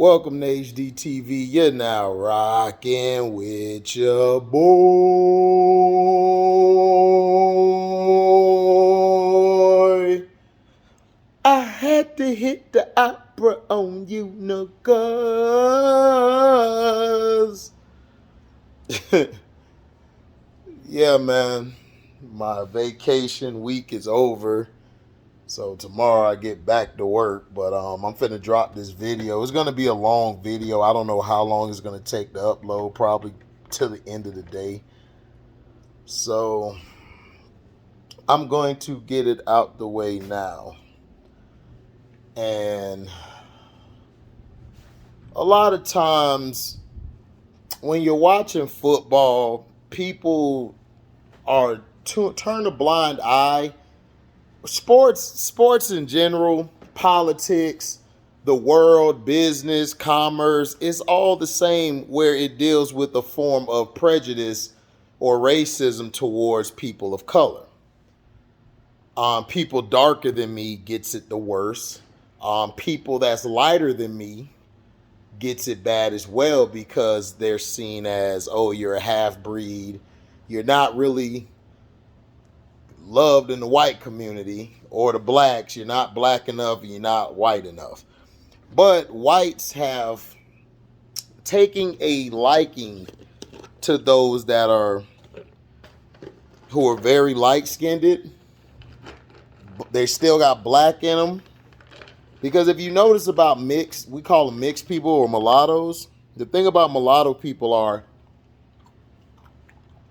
Welcome to HDTV. You're now rocking with your boy. I had to hit the opera on you, niggas. Yeah, man. My vacation week is over. So tomorrow I get back to work, but I'm finna drop this video. It's gonna be a long video. I don't know how long it's gonna take to upload, probably till the end of the day. So I'm going to get it out the way now. And a lot of times when you're watching football, people are turn a blind eye. Sports in general, politics, the world, business, commerce, it's all the same where it deals with a form of prejudice or racism towards people of color. People darker than me gets it the worst. People that's lighter than me gets it bad as well because they're seen as, oh, you're a half breed. You're not really loved in the white community or the blacks. You're not black enough and you're not white enough. But whites have taken a liking to those that are who are very light-skinned. They still got black in them. Because if you notice about mixed, we call them mixed people or mulattoes. The thing about mulatto people are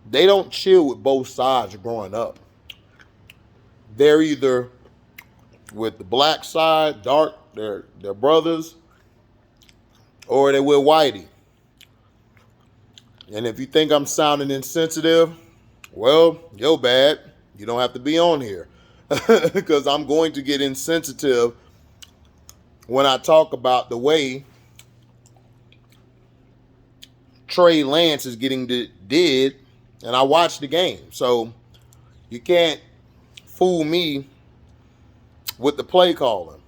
they don't chill with both sides growing up. They're either with the black side, dark, they're brothers, or they with whitey. And if you think I'm sounding insensitive, well, yo bad. You don't have to be on here. Because I'm going to get insensitive when I talk about the way Treylance is getting did, and I watched the game. So you can't fool me with the play calling.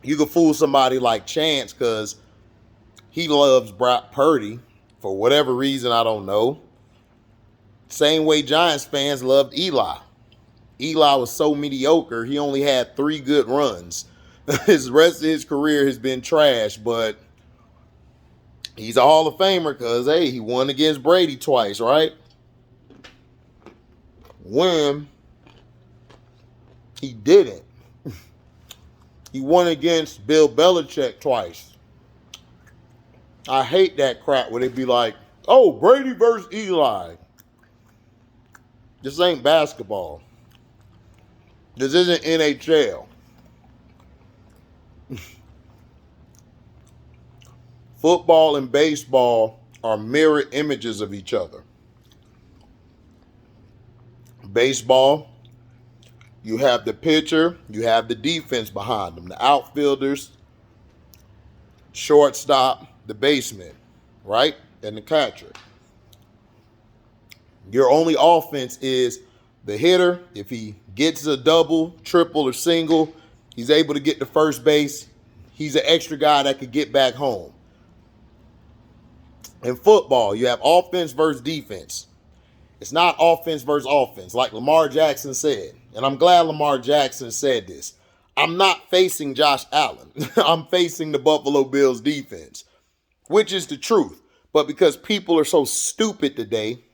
You can fool somebody like Chance because he loves Brock Purdy for whatever reason, I don't know. Same way Giants fans loved Eli. Eli was so mediocre, he only had 3 good runs. His rest of his career has been trash, but he's a Hall of Famer because, hey, he won against Brady twice, right? When he didn't. He won against Bill Belichick twice. I hate that crap where they be like, oh, Brady versus Eli. This ain't basketball. This isn't NHL. Football and baseball are mirror images of each other. Baseball, you have the pitcher, you have the defense behind them, the outfielders, shortstop, the baseman, right? And the catcher. Your only offense is the hitter. If he gets a double, triple, or single, he's able to get to first base. He's an extra guy that could get back home. In football, you have offense versus defense. It's not offense versus offense, like Lamar Jackson said. And I'm glad Lamar Jackson said this. I'm not facing Josh Allen. I'm facing the Buffalo Bills defense, which is the truth. But because people are so stupid today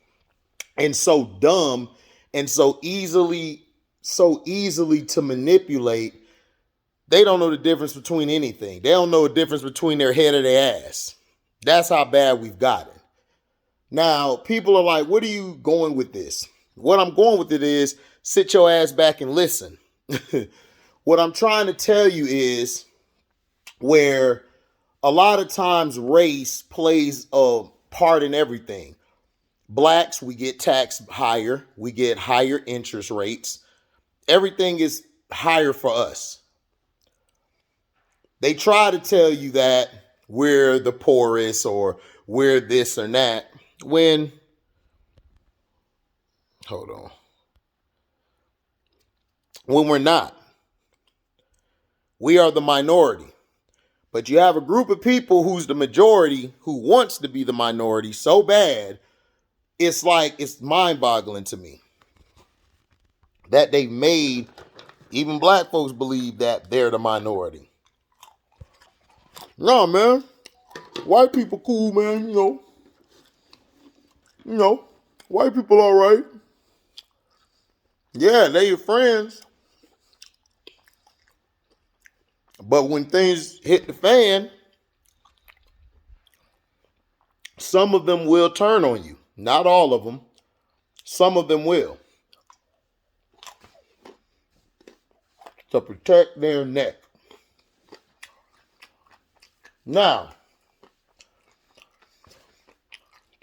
and so dumb and so easily to manipulate, they don't know the difference between anything. They don't know the difference between their head or their ass. That's how bad we've gotten. Now, people are like, what are you going with this? What I'm going with it is sit your ass back and listen. What I'm trying to tell you is where a lot of times race plays a part in everything. Blacks, we get taxed higher. We get higher interest rates. Everything is higher for us. They try to tell you that we're the poorest or we're this or that when, hold on, when we're not. We are the minority. But you have a group of people who's the majority who wants to be the minority so bad, it's like, it's mind-boggling to me that they've made even black folks believe that they're the minority. No, man. White people cool, man, you know. White people all right. Yeah, they your friends. But when things hit the fan, some of them will turn on you. Not all of them. Some of them will. To protect their neck. Now,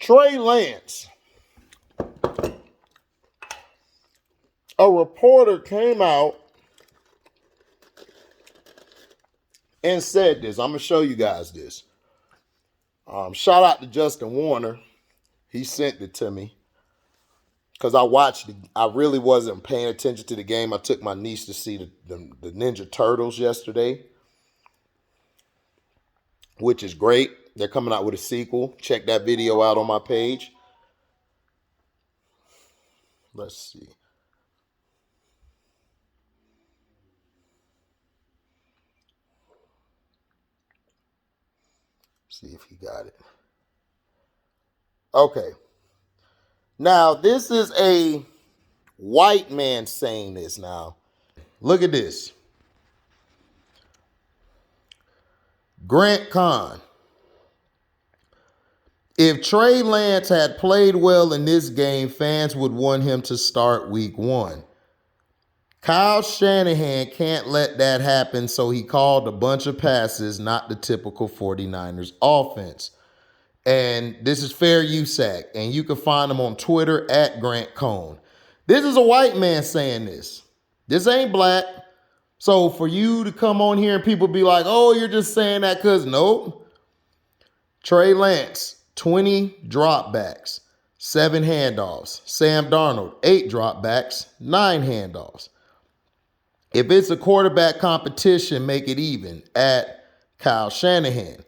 Treylance. A reporter came out and said this. I'm going to show you guys this. Shout out to Justin Warner. He sent it to me. Because I watched it. I really wasn't paying attention to the game. I took my niece to see the Ninja Turtles yesterday, which is great. They're coming out with a sequel. Check that video out on my page. Let's see. See if he got it. Okay. Now, this is a white man saying this now. Look at this. Grant Kahn. If Treylance had played well in this game, fans would want him to start week 1. Kyle Shanahan can't let that happen, so he called a bunch of passes, not the typical 49ers offense. And this is Fair USAC, and you can find him on Twitter at Grant Cohn. This is a white man saying this. This ain't black. So for you to come on here and people be like, oh, you're just saying that because, nope. Treylance, 20 dropbacks, 7 handoffs. Sam Darnold, 8 dropbacks, 9 handoffs. If it's a quarterback competition, make it even at Kyle Shanahan.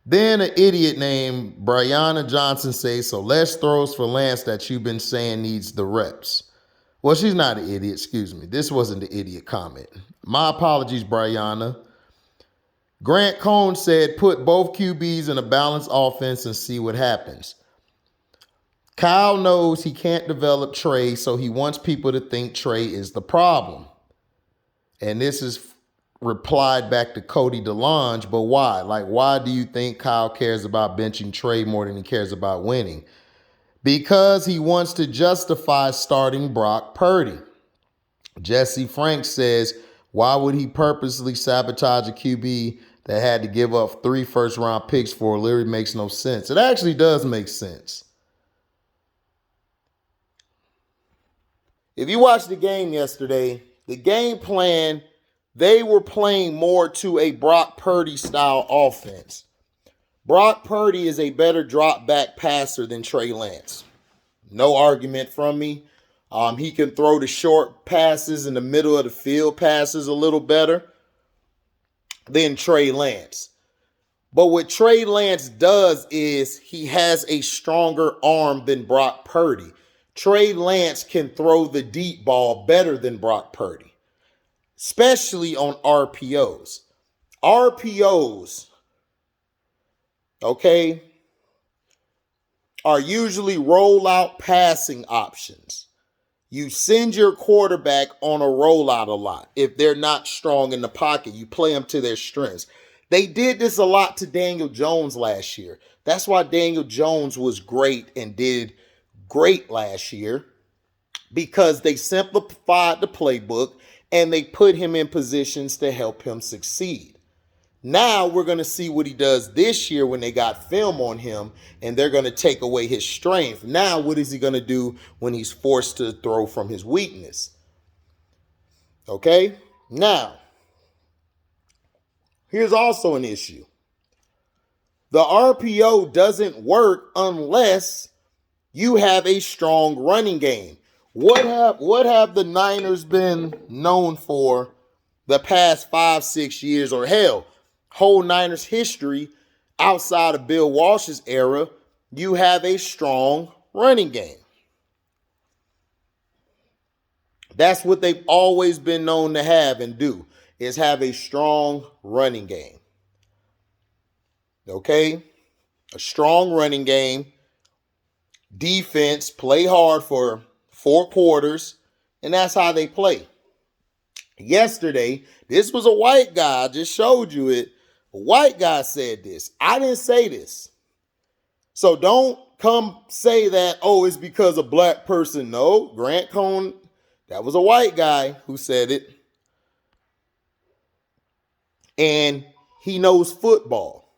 Then an idiot named Brianna Johnson says, so less throws for Lance that you've been saying needs the reps. Well, she's not an idiot, excuse me. This wasn't the idiot comment. My apologies, Brianna. Grant Cohn said, put both QBs in a balanced offense and see what happens. Kyle knows he can't develop Trey, so he wants people to think Trey is the problem. And this is replied back to Cody DeLonge, but why? Like, why do you think Kyle cares about benching Trey more than he cares about winning? Because he wants to justify starting Brock Purdy. Jesse Frank says, why would he purposely sabotage a QB that had to give up 3 first-round picks for? It literally makes no sense. It actually does make sense. If you watched the game yesterday, the game plan, they were playing more to a Brock Purdy style offense. Brock Purdy is a better drop back passer than Treylance. No argument from me. He can throw the short passes in the middle of the field passes a little better than Treylance. But what Treylance does is he has a stronger arm than Brock Purdy. Treylance can throw the deep ball better than Brock Purdy, especially on RPOs. RPOs, okay, are usually rollout passing options. You send your quarterback on a rollout a lot. If they're not strong in the pocket, you play them to their strengths. They did this a lot to Daniel Jones last year. That's why Daniel Jones was great and did great last year, because they simplified the playbook and they put him in positions to help him succeed. Now we're going to see what he does this year when they got film on him and they're going to take away his strength. Now what is he going to do when he's forced to throw from his weakness? Okay? Now, here's also an issue. The RPO doesn't work unless you have a strong running game. What have the Niners been known for the past 5-6 years, or hell, whole Niners history outside of Bill Walsh's era, you have a strong running game. That's what they've always been known to have and do, is have a strong running game. Okay? A strong running game. Defense, play hard for 4 quarters, and that's how they play. Yesterday, this was a white guy. I just showed you it. A white guy said this. I didn't say this. So don't come say that, oh, it's because a black person. No, Grant Cohn, that was a white guy who said it. And he knows football.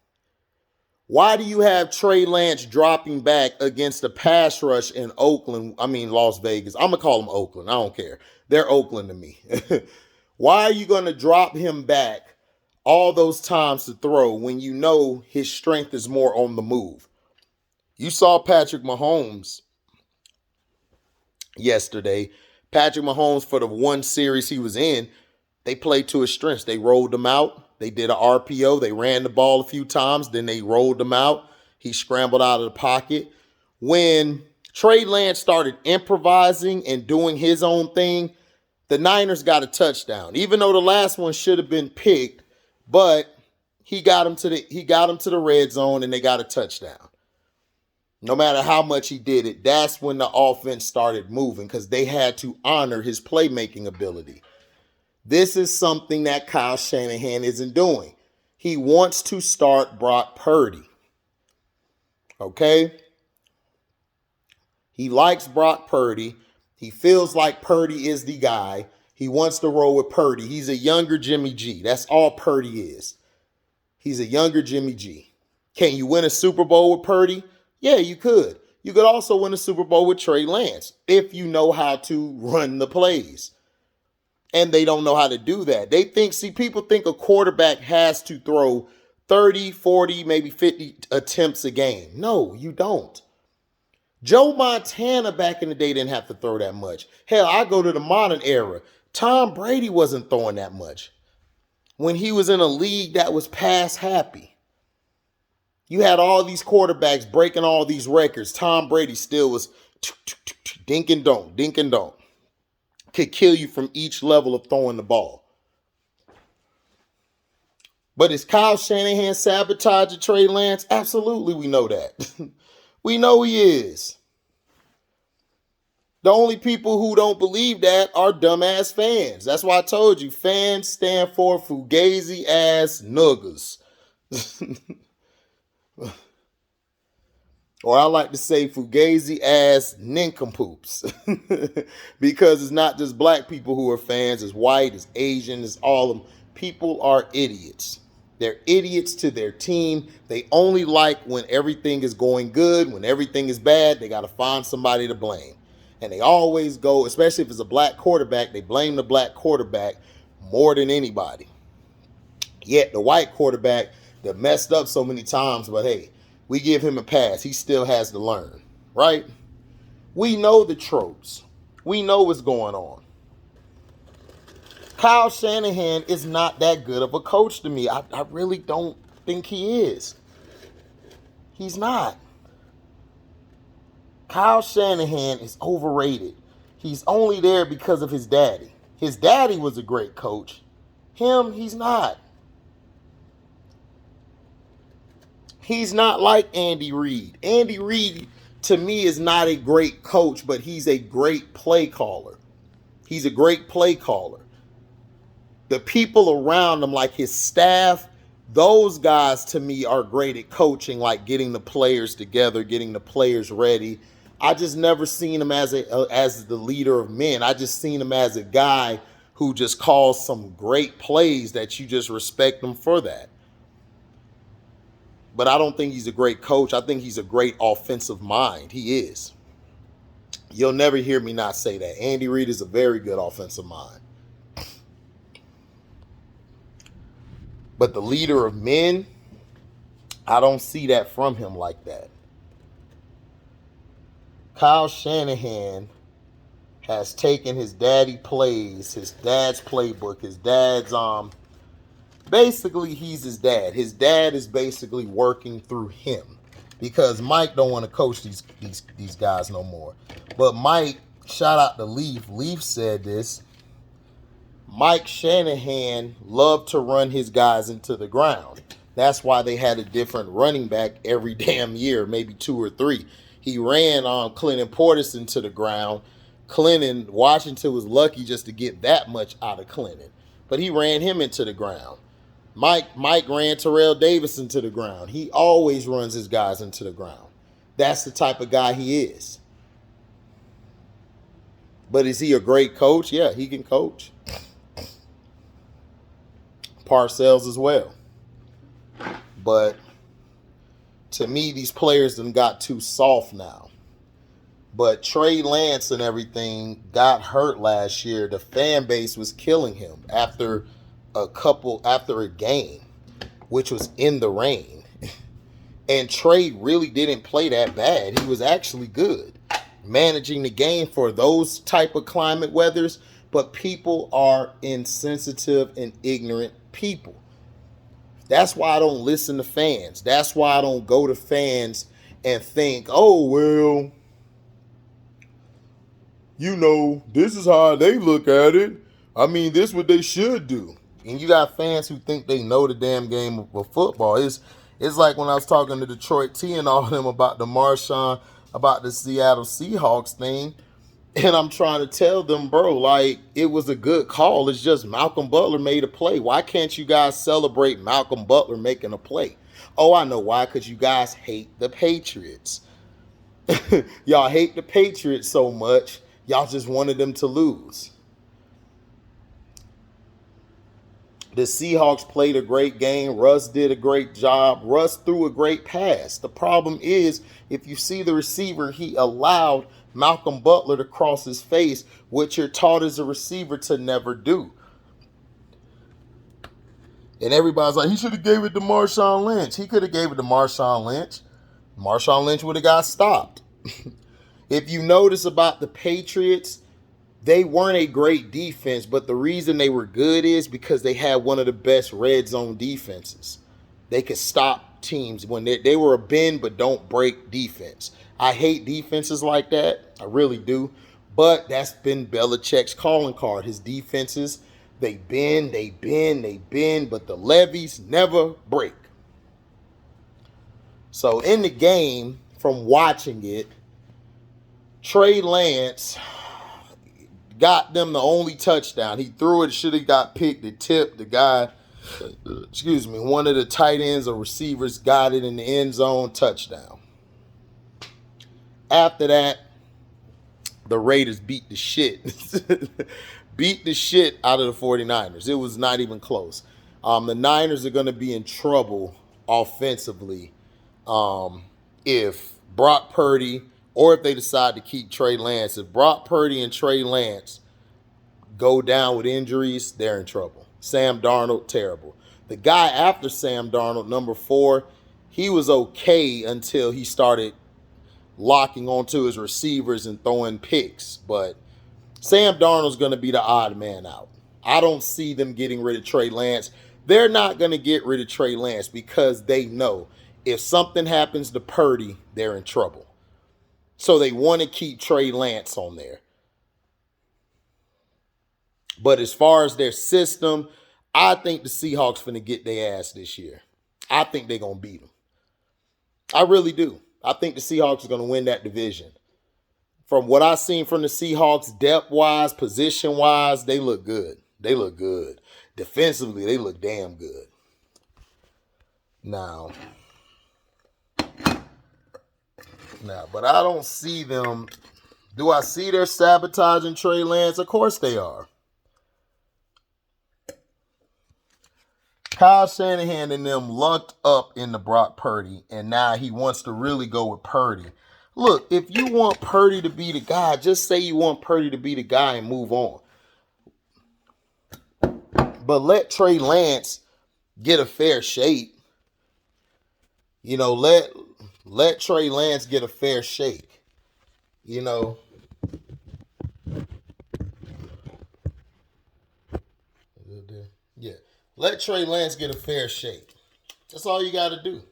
Why do you have treylance dropping back against the pass rush in Las Vegas? I'm going to call them Oakland. I don't care. They're Oakland to me. Why are you going to drop him back all those times to throw when you know his strength is more on the move? You saw Patrick Mahomes yesterday. Patrick Mahomes, for the one series he was in, they played to his strengths. They rolled him out. They did an RPO. They ran the ball a few times. Then they rolled him out. He scrambled out of the pocket. When treylance started improvising and doing his own thing, the Niners got a touchdown. Even though the last one should have been picked, but he got him to the red zone and they got a touchdown. No matter how much he did it, that's when the offense started moving because they had to honor his playmaking ability. This is something that Kyle Shanahan isn't doing. He wants to start Brock Purdy. Okay? He likes Brock Purdy. He feels like Purdy is the guy. He wants to roll with Purdy. He's a younger Jimmy G. That's all Purdy is. He's a younger Jimmy G. Can you win a Super Bowl with Purdy? Yeah, you could. You could also win a Super Bowl with treylance if you know how to run the plays. And they don't know how to do that. People think a quarterback has to throw 30, 40, maybe 50 attempts a game. No, you don't. Joe Montana back in the day didn't have to throw that much. Hell, I go to the modern era. Tom Brady wasn't throwing that much. When he was in a league that was pass happy. You had all these quarterbacks breaking all these records. Tom Brady still was dink and don't. Could kill you from each level of throwing the ball. But is Kyle Shanahan sabotaging treylance? Absolutely, we know that. We know he is. The only people who don't believe that are dumbass fans. That's why I told you, fans stand for fugazi ass nuggers. Or I like to say fugazi ass nincompoops. Because it's not just black people who are fans, it's white, it's Asian, it's all of them. People are idiots. They're idiots to their team. They only like when everything is going good. When everything is bad, they got to find somebody to blame. And they always go, especially if it's a black quarterback, they blame the black quarterback more than anybody. Yet the white quarterback that messed up so many times, but hey, we give him a pass. He still has to learn, right? We know the tropes. We know what's going on. Kyle Shanahan is not that good of a coach to me. I really don't think he is. He's not. Kyle Shanahan is overrated. He's only there because of his daddy. His daddy was a great coach. Him, he's not. He's not like Andy Reid. Andy Reid, to me, is not a great coach, but he's a great play caller. He's a great play caller. The people around him, like his staff, those guys to me are great at coaching, like getting the players together, getting the players ready. I just never seen him as the leader of men. I just seen him as a guy who just calls some great plays that you just respect him for that. But I don't think he's a great coach. I think he's a great offensive mind. He is. You'll never hear me not say that. Andy Reid is a very good offensive mind. But the leader of men, I don't see that from him like that. Kyle Shanahan has taken his daddy plays, his dad's playbook, his dad's Basically, he's his dad. His dad is basically working through him because Mike don't want to coach these guys no more. But Mike, shout out to Leaf. Leaf said this. Mike Shanahan loved to run his guys into the ground. That's why they had a different running back every damn year, maybe 2 or 3. He ran Clinton Portis into the ground. Washington was lucky just to get that much out of Clinton. But he ran him into the ground. Mike ran Terrell Davis into the ground. He always runs his guys into the ground. That's the type of guy he is. But is he a great coach? Yeah, he can coach. Parcells as well. But to me, these players done got too soft now. But Treylance and everything got hurt last year. The fan base was killing him after a game, which was in the rain. And Trey really didn't play that bad. He was actually good managing the game for those type of climate weathers. But people are insensitive and ignorant people. That's why I don't listen to fans. That's why I don't go to fans and think, oh, well, this is how they look at it. I mean, this is what they should do. And you got fans who think they know the damn game of football. It's like when I was talking to Detroit T and all of them about about the Seattle Seahawks thing. And I'm trying to tell them, bro, like, it was a good call. It's just Malcolm Butler made a play. Why can't you guys celebrate Malcolm Butler making a play? Oh, I know why. Because you guys hate the Patriots. Y'all hate the Patriots so much, y'all just wanted them to lose. The Seahawks played a great game. Russ did a great job. Russ threw a great pass. The problem is, if you see the receiver, he allowed Malcolm Butler to cross his face, which you're taught as a receiver to never do. And everybody's like, he should have gave it to Marshawn Lynch. He could have gave it to Marshawn Lynch. Marshawn Lynch would have got stopped. If you notice about the Patriots, they weren't a great defense, but the reason they were good is because they had one of the best red zone defenses. They could stop teams when they were a bend but don't break defense. I hate defenses like that. I really do. But that's been Belichick's calling card. His defenses, they bend, but the levees never break. So in the game, from watching it, Treylance got them the only touchdown. He threw it, should have got picked. It tipped. The guy, one of the tight ends or receivers got it in the end zone, touchdown. After that, the Raiders beat the shit out of the 49ers. It was not even close. The Niners are going to be in trouble offensively if Brock Purdy, or if they decide to keep Trey Lance. If Brock Purdy and Trey Lance go down with injuries, they're in trouble. Sam Darnold, terrible. The guy after Sam Darnold, number 4, he was okay until he started locking onto his receivers and throwing picks. But Sam Darnold's going to be the odd man out. I don't see them getting rid of Trey Lance. They're not going to get rid of Trey Lance because they know if something happens to Purdy, they're in trouble. So they want to keep Trey Lance on there. But as far as their system, I think the Seahawks finna get their ass this year. I think they're going to beat them. I really do. I think the Seahawks are going to win that division. From what I've seen from the Seahawks, depth-wise, position-wise, they look good. They look good. Defensively, they look damn good. Now, but I don't see them. Do I see they're sabotaging Trey Lance? Of course they are. Kyle Shanahan and them lucked up in the Brock Purdy, and now he wants to really go with Purdy. Look, if you want Purdy to be the guy, just say you want Purdy to be the guy and move on. But let Trey Lance get a fair shake. Let Trey Lance get a fair shake. Yeah. Let Trey Lance get a fair shake. That's all you got to do.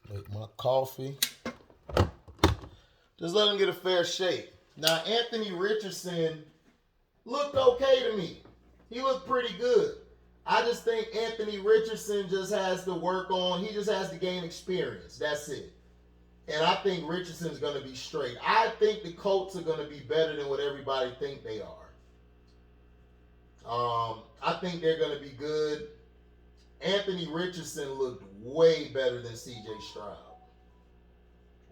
Make my coffee. Just let him get a fair shake. Now, Anthony Richardson looked okay to me. He looked pretty good. I just think Anthony Richardson just has to work on, he just has to gain experience. That's it. And I think Richardson's going to be straight. I think the Colts are going to be better than what everybody think they are. I think they're going to be good. Anthony Richardson looked way better than C.J. Stroud.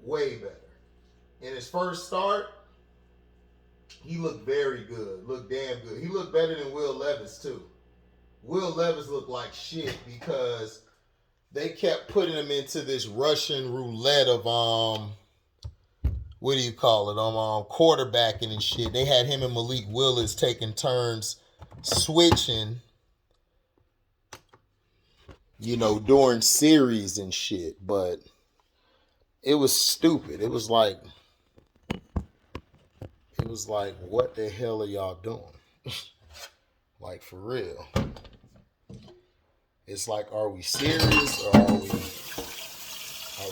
Way better. In his first start, he looked very good. Looked damn good. He looked better than Will Levis, too. Will Levis looked like shit because they kept putting him into this Russian roulette of what do you call it? Quarterbacking and shit. They had him and Malik Willis taking turns switching, during series and shit. But it was stupid. It was like, what the hell are y'all doing? Like, for real. It's like, are we serious or are we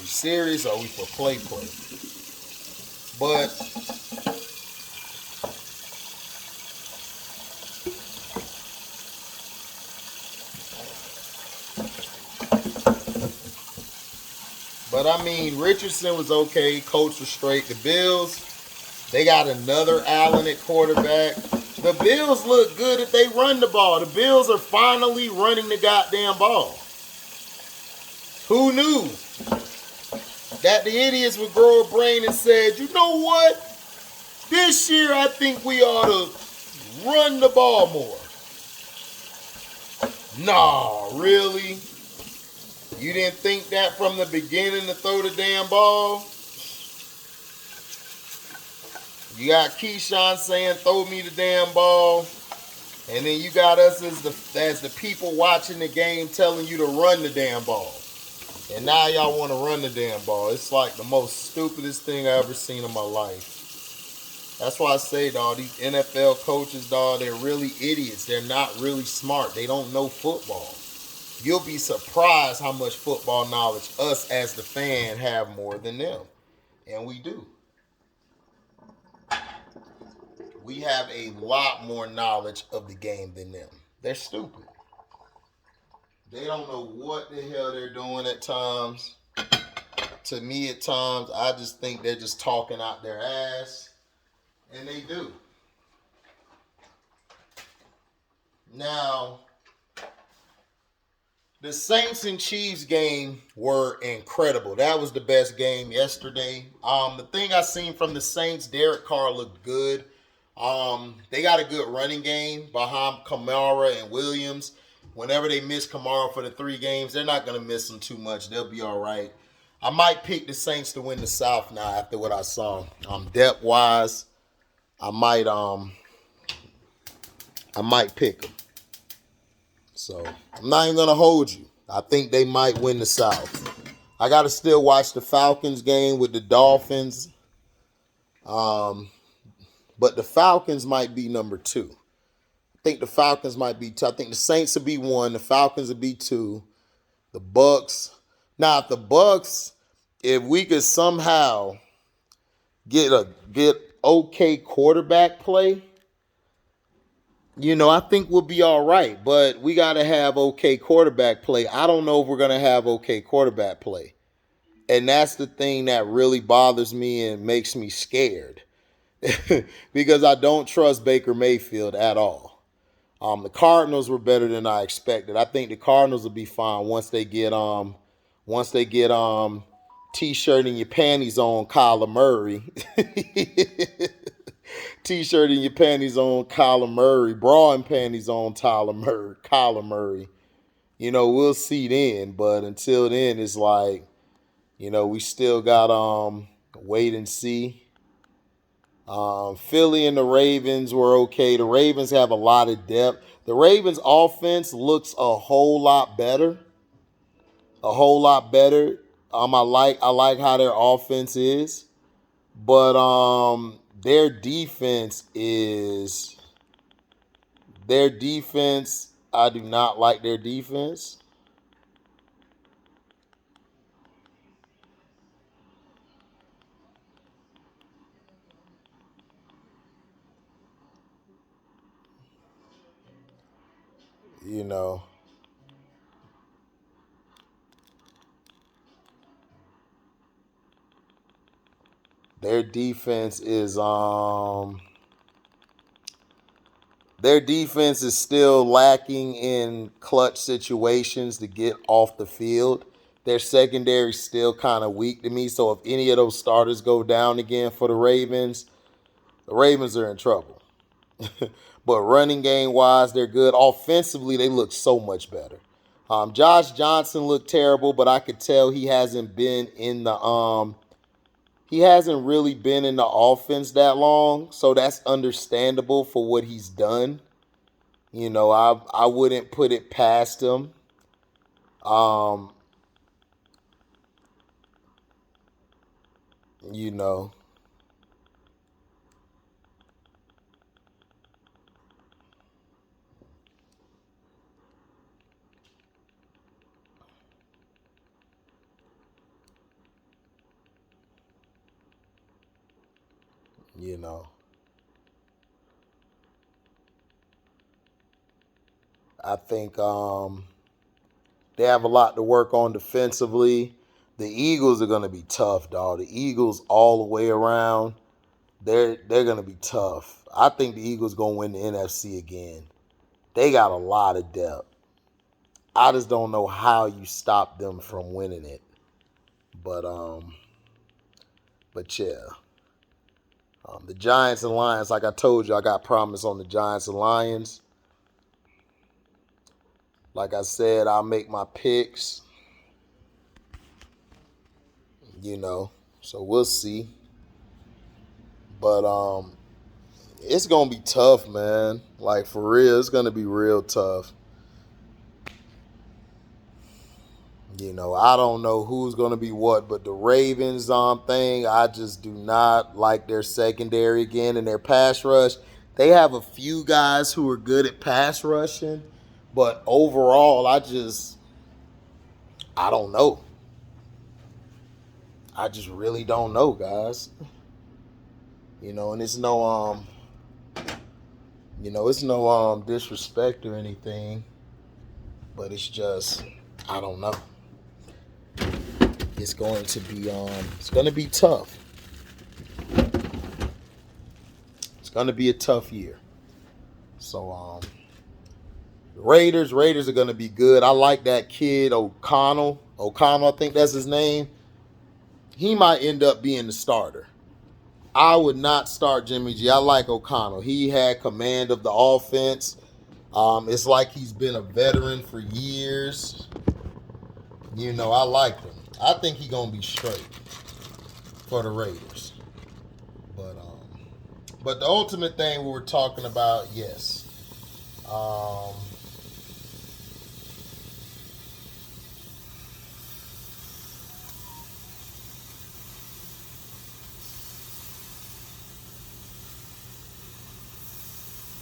serious or are we for play? But I mean, Richardson was okay. Coach was straight. The Bills, they got another Allen at quarterback. The Bills look good if they run the ball. The Bills are finally running the goddamn ball. Who knew that the idiots would grow a brain and said, you know what? This year I think we ought to run the ball more. Nah, really? You didn't think that from the beginning to throw the damn ball? You got Keyshawn saying, throw me the damn ball. And then you got us as the people watching the game telling you to run the damn ball. And now y'all want to run the damn ball. It's like the most stupidest thing I ever seen in my life. That's why I say, dog, these NFL coaches, dog, they're really idiots. They're not really smart. They don't know football. You'll be surprised how much football knowledge us as the fan have more than them. And we do. We have a lot more knowledge of the game than them. They're stupid. They don't know what the hell they're doing at times. To me, at times, I just think they're just talking out their ass. And they do. Now, the Saints and Chiefs game were incredible. That was the best game yesterday. The thing I seen from the Saints, Derek Carr looked good. They got a good running game behind Kamara and Williams. Whenever they miss Kamara for the 3 games, they're not going to miss him too much. They'll be all right. I might pick the Saints to win the South now after what I saw. Depth-wise, I might pick them. So, I'm not even going to hold you. I think they might win the South. I got to still watch the Falcons game with the Dolphins. But the Falcons might be number 2. I think the Falcons might be 2. I think the Saints will be 1. The Falcons will be 2. The Bucks. Now, if we could somehow get okay quarterback play, I think we'll be all right. But we got to have okay quarterback play. I don't know if we're going to have okay quarterback play. And that's the thing that really bothers me and makes me scared. Because I don't trust Baker Mayfield at all. The Cardinals were better than I expected. I think the Cardinals will be fine once they get T-shirt in your panties on Kyler Murray. T-shirt in your panties on Kyler Murray. Bra and panties on Kyler Murray. We'll see then. But until then, it's like, we still got wait and see. Philly and the Ravens were okay. The Ravens have a lot of depth. The Ravens offense looks a whole lot better. I like how their offense is. But their defense is their defense. I do not like their defense. You know, their defense is still lacking in clutch situations to get off the field. Their secondary still kind of weak to me. So if any of those starters go down again for the Ravens are in trouble. But running game wise, they're good. Offensively, they look so much better. Josh Johnson looked terrible, but I could tell he hasn't really been in the offense that long, so that's understandable for what he's done. You know, I wouldn't put it past him. Um, you know, you know. I think they have a lot to work on defensively. The Eagles are gonna be tough, dog. The Eagles all the way around, they're gonna be tough. I think the Eagles gonna win the NFC again. They got a lot of depth. I just don't know how you stop them from winning it. But yeah. The Giants and Lions, like I told you, I got promise on the Giants and Lions. Like I said, I'll make my picks. You know, so we'll see. But it's gonna be tough, man. Like for real, it's gonna be real tough. You know, I don't know who's gonna be what, but the Ravens thing, I just do not like their secondary again and their pass rush. They have a few guys who are good at pass rushing, but overall, I don't know. I just really don't know, guys. You know, and it's no disrespect or anything, but it's just I don't know. It's going to be tough. It's going to be a tough year. So the Raiders are going to be good. I like that kid O'Connell, I think that's his name. He might end up being the starter. I would not start Jimmy G. I like O'Connell. He had command of the offense. It's like he's been a veteran for years. You know, I like him. I think he's gonna be straight for the Raiders. But the ultimate thing we were talking about, yes. Um,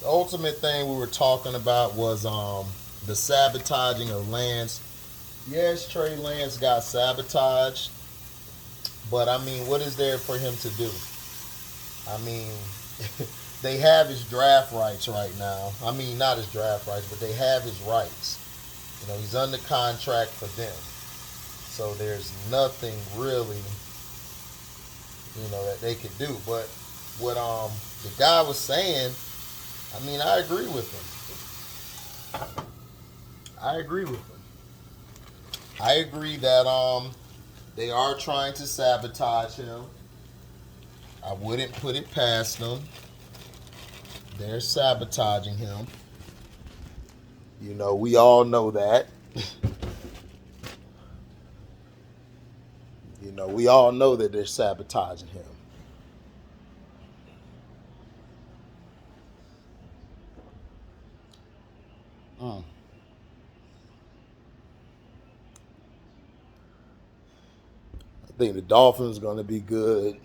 the ultimate thing we were talking about was the sabotaging of Lance. Yes, Trey Lance got sabotaged, but I mean, what is there for him to do? I mean, they have his draft rights right now. I mean, not his draft rights, but they have his rights. You know, he's under contract for them. So there's nothing really, that they could do. But what the guy was saying, I mean, I agree with him. I agree with him. I agree that they are trying to sabotage him. I wouldn't put it past them. They're sabotaging him. You know, we all know that. We all know that they're sabotaging him. Mm. I think the Dolphins are going to be good.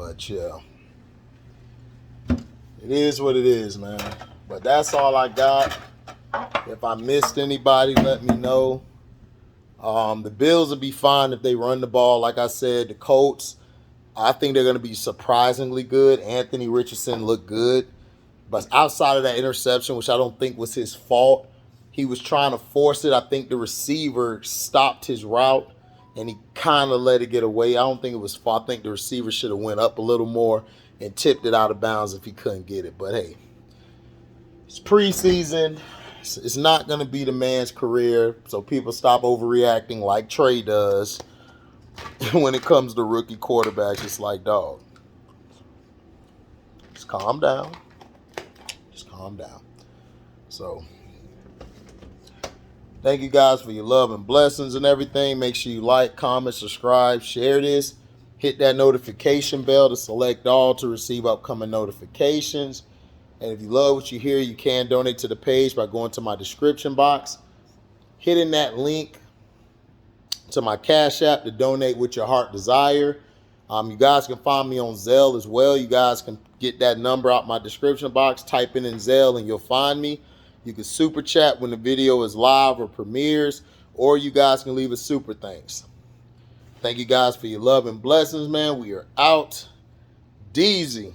But yeah, it is what it is, man. But that's all I got. If I missed anybody, let me know. The Bills will be fine if they run the ball. Like I said, the Colts, I think they're going to be surprisingly good. Anthony Richardson looked good. But outside of that interception, which I don't think was his fault, he was trying to force it. I think the receiver stopped his route, and he kind of let it get away. I don't think it was fault. I think the receiver should have went up a little more and tipped it out of bounds if he couldn't get it. But, hey, it's preseason. It's not going to be the man's career, so people stop overreacting like Trey does. When it comes to rookie quarterbacks, it's like, dog, just calm down. Just calm down. So, thank you guys for your love and blessings and everything. Make sure you like, comment, subscribe, share this. Hit that notification bell to select all to receive upcoming notifications. And if you love what you hear, you can donate to the page by going to my description box, hitting that link to my Cashapp to donate with your heart desire. You guys can find me on Zelle as well. You guys can get that number out my description box, type in Zelle, and you'll find me. You can super chat when the video is live or premieres, or you guys can leave a super thanks. Thank you guys for your love and blessings, man. We are out. Deezy.